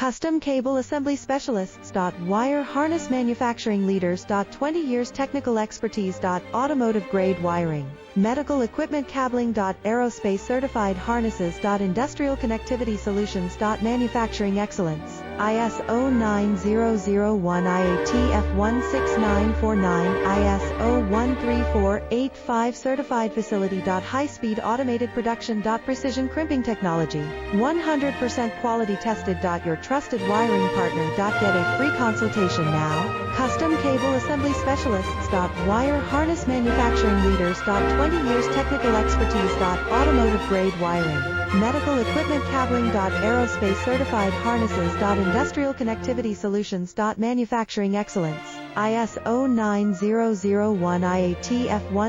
Custom Cable Assembly Specialists. Wire Harness Manufacturing Leaders. 20 years Technical Expertise. Automotive Grade Wiring, Medical Equipment Cabling. Aerospace Certified Harnesses. Industrial Connectivity Solutions. Manufacturing Excellence. ISO 9001 IATF 16949 ISO 13485 Certified Facility. High-speed automated production. Precision crimping technology, 100% quality tested. Your trusted wiring partner. Get a free consultation now. Custom Cable Assembly Specialists. Wire Harness Manufacturing Leaders. 20 years Technical Expertise. Automotive Grade Wiring, Medical Equipment Cabling. Aerospace Certified Harnesses. Industrial Connectivity Solutions. Manufacturing Excellence. ISO 9001 IATF 1